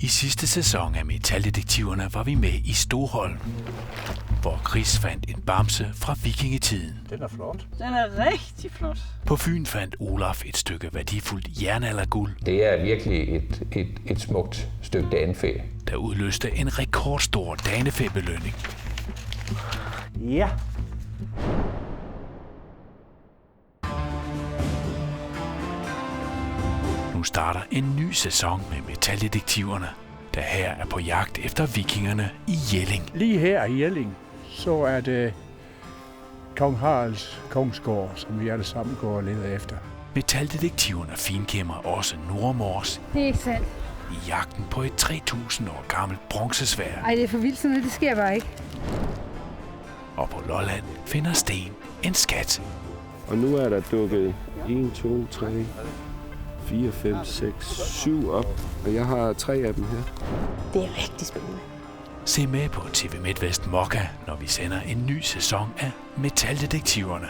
I sidste sæson af Metaldetektiverne var vi med i Stoholm, hvor Chris fandt en bamse fra vikingetiden. Den er flot. Den er rigtig flot. På Fyn fandt Olaf et stykke værdifuldt jernalderguld. Det er virkelig et smukt stykke danefæ. Der udløste en rekordstor danefæbelønning. Ja. Nu starter en ny sæson med Metaldetektiverne, der her er på jagt efter vikingerne i Jelling. Lige her i Jelling, så er det Kong Haralds kongsgård, som vi alle sammen går og leder efter. Metaldetektiverne finkæmmer også Nordmors Det er ikke sandt. i jagten på et 3000 år gammelt bronzesværd. Ej, det er for vildt sådan noget, det sker bare ikke. Og på Lolland finder Sten en skat. Og nu er der dukket 1, 2, 3, 4, 5, 6, 7 op. Og jeg har 3 af dem her. Det er rigtig spændende. Se med på TV MidtVest Mokka, når vi sender en ny sæson af Metaldetektiverne.